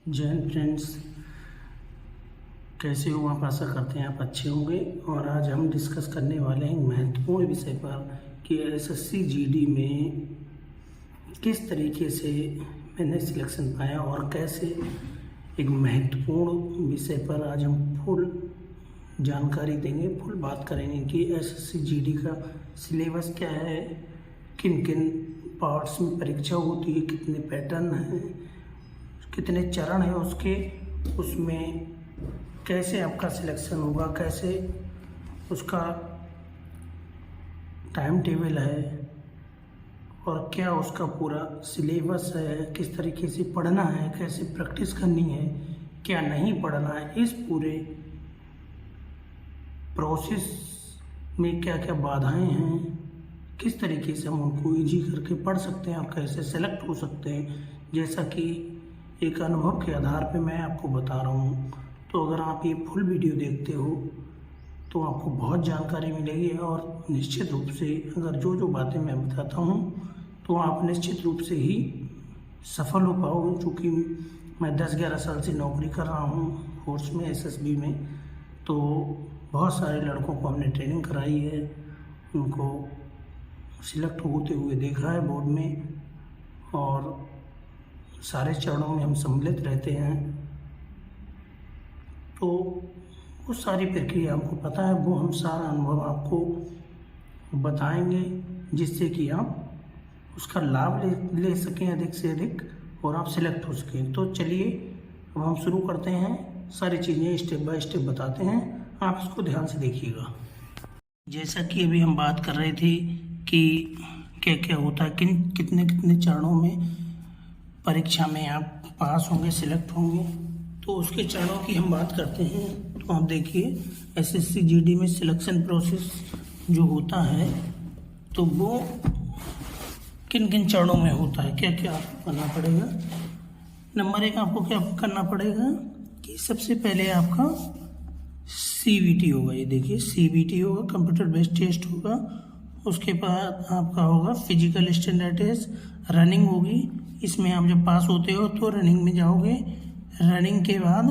जय हिंद फ्रेंड्स, कैसे हो आप? आशा करते हैं आप अच्छे होंगे। और आज हम डिस्कस करने वाले हैं महत्वपूर्ण विषय पर कि एसएससी जीडी में किस तरीके से मैंने सिलेक्शन पाया और कैसे एक महत्वपूर्ण विषय पर आज हम फुल जानकारी देंगे, फुल बात करेंगे कि एसएससी जीडी का सिलेबस क्या है, किन किन पार्ट्स में परीक्षा होती है, कितने पैटर्न हैं, कितने चरण हैं उसमें कैसे आपका सिलेक्शन होगा, कैसे उसका टाइम टेबल है और क्या उसका पूरा सिलेबस है, किस तरीके से पढ़ना है, कैसे प्रैक्टिस करनी है, क्या नहीं पढ़ना है, इस पूरे प्रोसेस में क्या क्या बाधाएं हैं, किस तरीके से हम उनको ईजी करके पढ़ सकते हैं और कैसे सेलेक्ट हो सकते हैं, जैसा कि एक अनुभव के आधार पे मैं आपको बता रहा हूँ। तो अगर आप ये फुल वीडियो देखते हो तो आपको बहुत जानकारी मिलेगी और निश्चित रूप से अगर जो बातें मैं बताता हूँ तो आप निश्चित रूप से ही सफल हो पाओगे। चूँकि मैं 10-11 साल से नौकरी कर रहा हूँ फोर्स में, एसएसबी में, तो बहुत सारे लड़कों को हमने ट्रेनिंग कराई है, उनको सिलेक्ट होते हुए देखा है बोर्ड में और सारे चरणों में हम सम्मिलित रहते हैं। तो वो सारी प्रक्रिया हमको पता है, वो हम सारा अनुभव आपको बताएंगे जिससे कि आप उसका लाभ ले सकें अधिक से अधिक और आप सिलेक्ट हो सकें। तो चलिए अब हम शुरू करते हैं, सारी चीज़ें स्टेप बाय स्टेप बताते हैं, आप इसको ध्यान से देखिएगा। जैसा कि अभी हम बात कर रहे थे कि क्या क्या होता है, कितने कितने चरणों में परीक्षा में आप पास होंगे, सिलेक्ट होंगे, तो उसके चरणों की हम बात करते हैं। तो आप देखिए एसएससी जीडी में सिलेक्शन प्रोसेस जो होता है तो वो किन किन चरणों में होता है, क्या क्या आपको करना पड़ेगा। नंबर 1 आपको क्या करना पड़ेगा कि सबसे पहले आपका सीबीटी होगा। ये देखिए सीबीटी होगा, कंप्यूटर बेस्ड टेस्ट होगा। उसके बाद आपका होगा फिजिकल स्टैंडर्ड टेस्ट, रनिंग होगी। इसमें आप जब पास होते हो तो रनिंग में जाओगे। रनिंग के बाद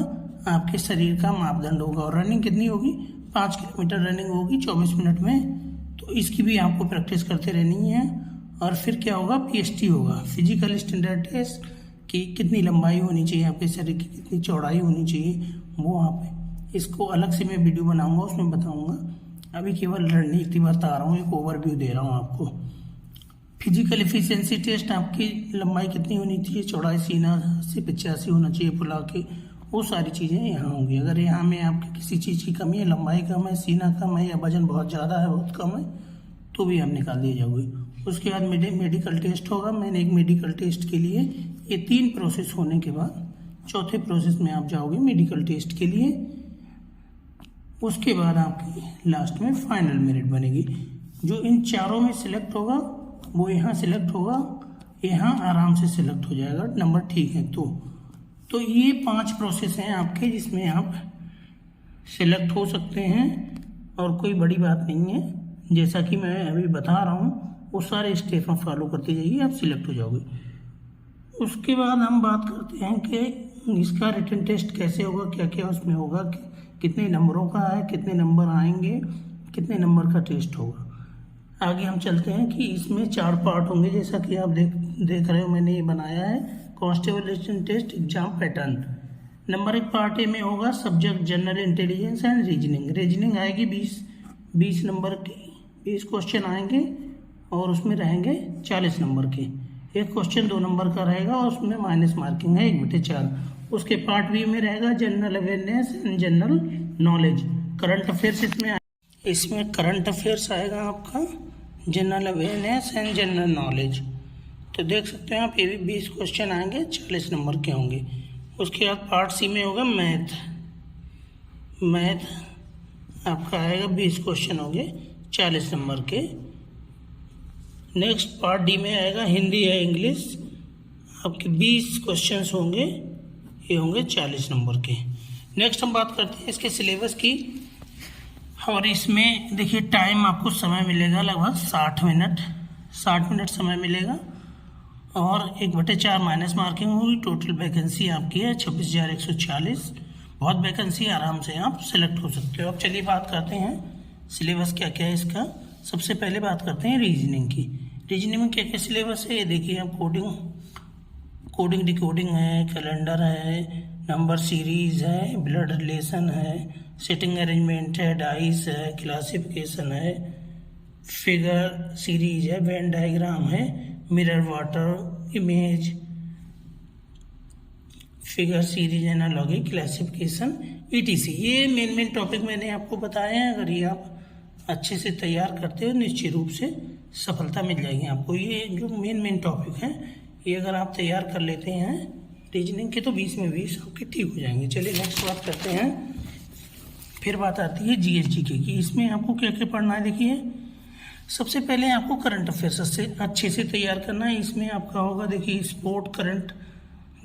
आपके शरीर का मापदंड होगा और रनिंग कितनी होगी, 5 किलोमीटर रनिंग होगी 24 मिनट में। तो इसकी भी आपको प्रैक्टिस करते रहनी है। और फिर क्या होगा, पीएसटी होगा, फिजिकल स्टैंडर्ड टेस्ट की कितनी लंबाई होनी चाहिए, आपके शरीर की कितनी चौड़ाई होनी चाहिए, वो वहाँ पे इसको अलग से मैं वीडियो बनाऊंगा, उसमें बताऊंगा। अभी केवल रणनीति बता रहा हूँ, एक ओवरव्यू दे रहा हूँ आपको। फिजिकल एफिशिएंसी टेस्ट, आपकी लंबाई कितनी होनी चाहिए, चौड़ाई सीना 80-85 होना चाहिए फुला के, वो सारी चीज़ें यहाँ होंगी। अगर यहाँ में आपकी किसी चीज़ की कमी है, लंबाई कम है, सीना कम है या वजन बहुत ज़्यादा है, बहुत कम है, तो भी हम निकाल दिए जाओगे। उसके बाद मेडिकल टेस्ट होगा। मैंने एक मेडिकल टेस्ट के लिए ये 3 प्रोसेस होने के बाद चौथे प्रोसेस में आप जाओगे मेडिकल टेस्ट के लिए। उसके बाद आपकी लास्ट में फाइनल मेरिट बनेगी। जो इन चारों में सिलेक्ट होगा वो यहाँ सिलेक्ट होगा, यहाँ आराम से सिलेक्ट हो जाएगा, नंबर ठीक है। तो ये 5 प्रोसेस हैं आपके जिसमें आप सिलेक्ट हो सकते हैं और कोई बड़ी बात नहीं है। जैसा कि मैं अभी बता रहा हूँ वो सारे स्टेप आप फॉलो करते जाइए, आप सिलेक्ट हो जाओगे। उसके बाद हम बात करते हैं कि इसका रिटन टेस्ट कैसे होगा, क्या क्या उसमें होगा, कितने नंबरों का है, कितने नंबर आएंगे, कितने नंबर का टेस्ट होगा। आगे हम चलते हैं कि इसमें 4 पार्ट होंगे, जैसा कि आप देख रहे हो, मैंने ये बनाया है constable written test exam pattern. Number 1 part A में होगा subject general intelligence and reasoning. Reasoning आएगी 20 नंबर की, 20 क्वेश्चन आएंगे और उसमें रहेंगे 40 नंबर के। एक क्वेश्चन 2 नंबर का रहेगा और उसमें माइनस मार्किंग है 1/4। उसके पार्ट बी में रहेगा general awareness and general knowledge, current affairs. इसमें करंट अफेयर्स आएगा आपका, general awareness and general knowledge. तो देख सकते हैं आप, ये भी 20 क्वेश्चन आएंगे, 40 नंबर के होंगे। उसके बाद पार्ट सी में होगा मैथ आपका आएगा, 20 क्वेश्चन होंगे 40 नंबर के। नेक्स्ट पार्ट डी में आएगा हिंदी या इंग्लिश, आपके 20 क्वेश्चंस होंगे, ये होंगे 40 नंबर के। नेक्स्ट हम बात करते हैं इसके सिलेबस की। और इसमें देखिए टाइम आपको समय मिलेगा लगभग 60 मिनट समय मिलेगा। और 1/4 माइनस मार्किंग होगी। टोटल वैकेंसी आपकी है 26,140। बहुत वैकेंसी, आराम से आप सिलेक्ट हो सकते हो। अब चलिए बात करते हैं सिलेबस क्या क्या है इसका। सबसे पहले बात करते हैं रीजनिंग की। रीजनिंग में क्या क्या सिलेबस है ये देखिए आप। कोडिंग डिकोडिंग है, कैलेंडर है, नंबर सीरीज है, ब्लड रिलेशन है, सेटिंग अरेंजमेंट है, डाइस है, क्लासिफिकेशन है, फिगर सीरीज है, वेन डायग्राम है, mirror water image, figure series, analogy, classification, ETC। ये मेन टॉपिक मैंने आपको बताए हैं। अगर ये आप अच्छे से तैयार करते हो निश्चित रूप से सफलता मिल जाएगी आपको। ये जो मेन टॉपिक हैं ये अगर आप तैयार कर लेते हैं रीजनिंग के तो 20 में 20 आपके ठीक हो जाएंगे। चलिए नेक्स्ट बात करते हैं। फिर बात आती है GSGK की। इसमें आपको क्या क्या पढ़ना है देखिए। सबसे पहले आपको करंट अफेयर्स से अच्छे से तैयार करना है। इसमें आपका होगा देखिए स्पोर्ट करंट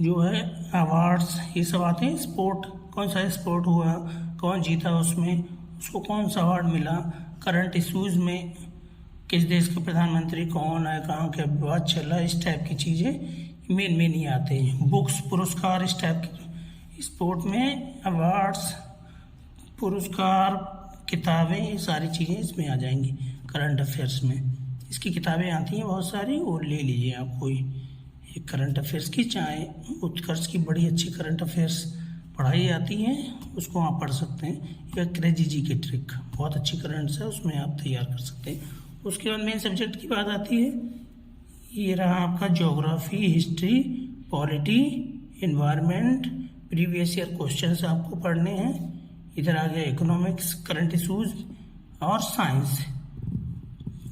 जो है, अवार्ड्स ये सब आते हैं। स्पोर्ट कौन सा स्पोर्ट हुआ, कौन जीता उसमें, उसको कौन सा अवार्ड मिला। करंट इश्यूज में किस देश के प्रधानमंत्री कौन है, कहाँ क्या विवाद चल रहा है, इस टाइप की चीज़ें मेन ही आते हैं। बुक्स, पुरस्कार, इस टाइप की। स्पोर्ट में अवार्ड्स, पुरस्कार, किताबें, ये सारी चीज़ें इसमें आ जाएंगी करंट अफेयर्स में। इसकी किताबें आती हैं बहुत सारी, और ले लीजिए आप कोई एक करंट अफेयर्स की, चाहे उत्कर्ष की बड़ी अच्छी करंट अफेयर्स पढ़ाई आती है, उसको आप पढ़ सकते हैं। या क्रेजी जी की ट्रिक बहुत अच्छी करंट्स है, उसमें आप तैयार कर सकते हैं। उसके बाद मेन सब्जेक्ट की बात आती है। ये रहा आपका geography, history, polity, environment, previous year questions आपको पढ़ने हैं। इधर आ गया इकोनॉमिक्स, करंट इशूज और साइंस।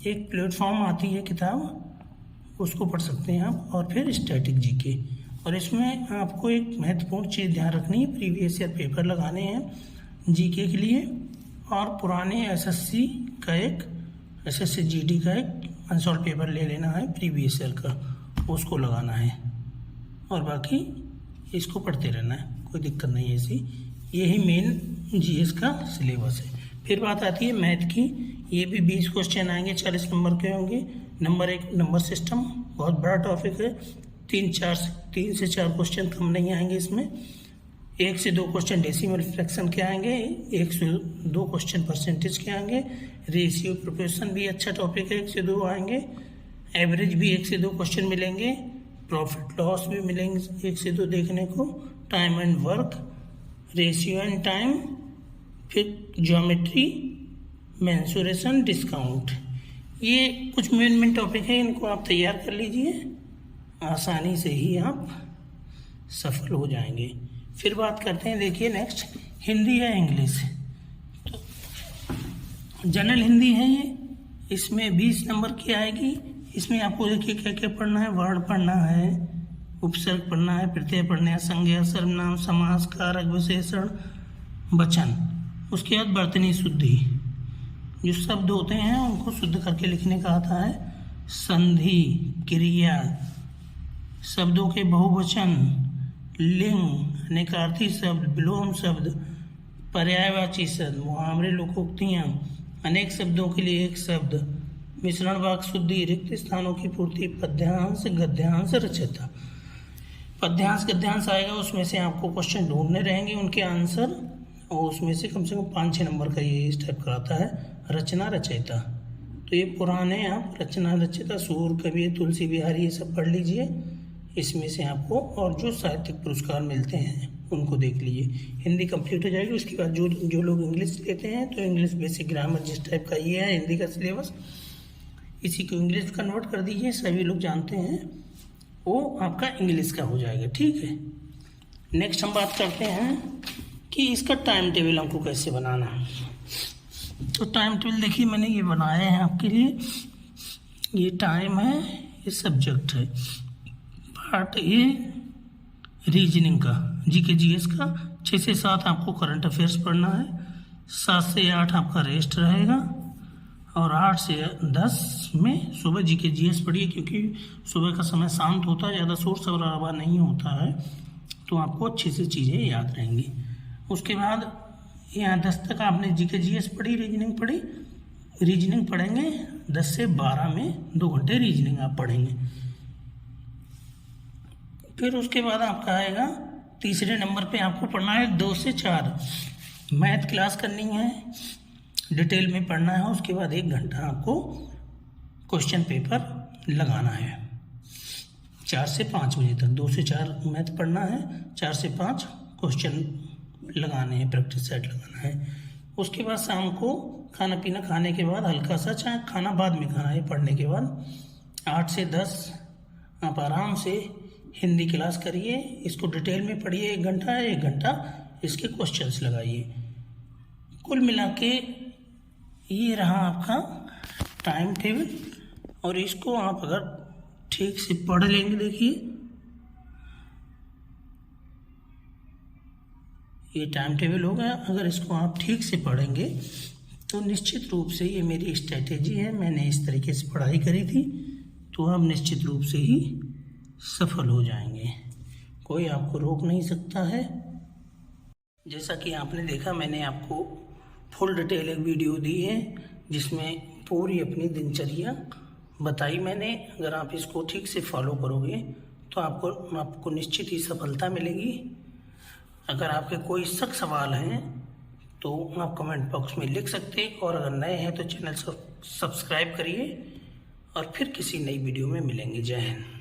एक प्लेटफॉर्म आती है किताब, उसको पढ़ सकते हैं आप। और फिर स्टैटिक जीके। और इसमें आपको एक महत्वपूर्ण चीज़ ध्यान रखनी है, प्रीवियस ईयर पेपर लगाने हैं जीके के लिए। और पुराने एसएससी का एक एसएससी जीडी का एक अनसॉल्व पेपर ले लेना है प्रीवियस ईयर का, उसको लगाना है। और बाकी इसको पढ़ते रहना है, कोई दिक्कत नहीं है ऐसी। यही मेन जीएस का सिलेबस है। फिर बात आती है मैथ की। ये भी 20 क्वेश्चन आएंगे, 40 नंबर के होंगे। नंबर 1 नंबर सिस्टम, बहुत बड़ा टॉपिक है। 3 से 4 क्वेश्चन कम नहीं आएंगे इसमें। 1 से 2 क्वेश्चन डेसिमल फ्रैक्शन के आएंगे, 1 से 2 क्वेश्चन परसेंटेज के आएंगे। रेशियो प्रोपोर्शन भी अच्छा टॉपिक है, 1 से 2 आएंगे। एवरेज भी 1 से 2 क्वेश्चन मिलेंगे। प्रॉफिट लॉस भी मिलेंगे 1 से 2 देखने को। Time and work, ratio and time, फिर ज्योमेट्री, मेंसुरेशन, डिस्काउंट। ये कुछ मेन टॉपिक है, इनको आप तैयार कर लीजिए, आसानी से ही आप सफल हो जाएंगे। फिर बात करते हैं देखिए नेक्स्ट, हिंदी या इंग्लिश। तो जनरल हिंदी है ये, इसमें 20 नंबर की आएगी। इसमें आपको देखिए क्या क्या पढ़ना है। वर्ड पढ़ना है, उपसर्ग पढ़ना है, प्रत्यय पढ़ना है, संज्ञा, सर्वनाम, समास, कारक, विशेषण, वचन। उसके बाद वर्तनी शुद्धि, जो शब्द होते हैं उनको शुद्ध करके लिखने का आता है। संधि, क्रिया, शब्दों के बहुवचन, लिंग, अनेकार्थी शब्द, विलोम शब्द, पर्यायवाची शब्द, मुहावरे, लोकोक्तियाँ, अनेक शब्दों के लिए एक शब्द, मिश्रण वाक्य शुद्धि, रिक्त स्थानों की पूर्ति, पद्यांश, गद्यांश, रचयिता। पद्यांश गद्यांश आएगा, उसमें से आपको क्वेश्चन ढूंढने रहेंगे, उनके आंसर, और उसमें से कम 5-6 नंबर का ये इस टाइप का आता है। रचना, रचयिता, तो ये पुराने आप रचना, रचयिता, सूर, कबीर, तुलसी बिहारी, ये सब पढ़ लीजिए। इसमें से आपको, और जो साहित्यिक पुरस्कार मिलते हैं उनको देख लीजिए। हिंदी कंप्लीट हो जाएगी। उसके बाद जो लोग इंग्लिश लेते हैं तो इंग्लिश बेसिक ग्रामर जिस टाइप का ये है हिंदी का सिलेबस, इसी को इंग्लिश कन्वर्ट कर दीजिए। सभी लोग जानते हैं वो आपका इंग्लिश का हो जाएगा, ठीक है। नेक्स्ट हम बात करते हैं कि इसका टाइम टेबल हमको कैसे बनाना है। तो टाइम टेबल देखिए मैंने ये बनाया है आपके लिए। ये टाइम है, ये सब्जेक्ट है। पार्ट ए रीजनिंग का, जीके जीएस का। 6 से 7 आपको करंट अफेयर्स पढ़ना है। 7 से 8 आपका रेस्ट रहेगा। और 8 से 10 में सुबह जीके जीएस पढ़िए, क्योंकि सुबह का समय शांत होता है, ज़्यादा शोर शराबा नहीं होता है, तो आपको अच्छी सी चीज़ें याद रहेंगी। उसके बाद यहाँ 10 तक आपने जीके जीएस पढ़ी, रीजनिंग पढ़ी। रीजनिंग पढ़ेंगे 10 से 12 में 2 घंटे रीजनिंग आप पढ़ेंगे। फिर उसके बाद आपका आएगा तीसरे नंबर पे आपको पढ़ना है 2 से 4 मैथ क्लास करनी है, डिटेल में पढ़ना है। उसके बाद 1 घंटा आपको क्वेश्चन पेपर लगाना है 4 से 5 बजे तक। 2 से 4 मैथ पढ़ना है, 4 से 5 क्वेश्चन लगाने हैं, प्रैक्टिस सेट लगाना है। उसके बाद शाम को खाना पीना खाने के बाद हल्का सा, चाहे खाना बाद में खाना है पढ़ने के बाद, 8 से 10 आप आराम से हिंदी क्लास करिए। इसको डिटेल में पढ़िए 1 घंटा है, 1 घंटा इसके क्वेश्चंस लगाइए। कुल मिला के ये रहा आपका टाइम टेबल, और इसको आप अगर ठीक से पढ़ लेंगे, देखिए ये टाइम टेबल हो गया। अगर इसको आप ठीक से पढ़ेंगे तो निश्चित रूप से, ये मेरी स्ट्रैटेजी है, मैंने इस तरीके से पढ़ाई करी थी, तो आप निश्चित रूप से ही सफल हो जाएंगे। कोई आपको रोक नहीं सकता है। जैसा कि आपने देखा, मैंने आपको फुल डिटेल एक वीडियो दी है जिसमें पूरी अपनी दिनचर्या बताई मैंने। अगर आप इसको ठीक से फॉलो करोगे तो आपको निश्चित ही सफलता मिलेगी। अगर आपके कोई सख्त सवाल हैं तो आप कमेंट बॉक्स में लिख सकते हैं, और अगर नए हैं तो चैनल सब्सक्राइब करिए, और फिर किसी नई वीडियो में मिलेंगे। जय हिंद।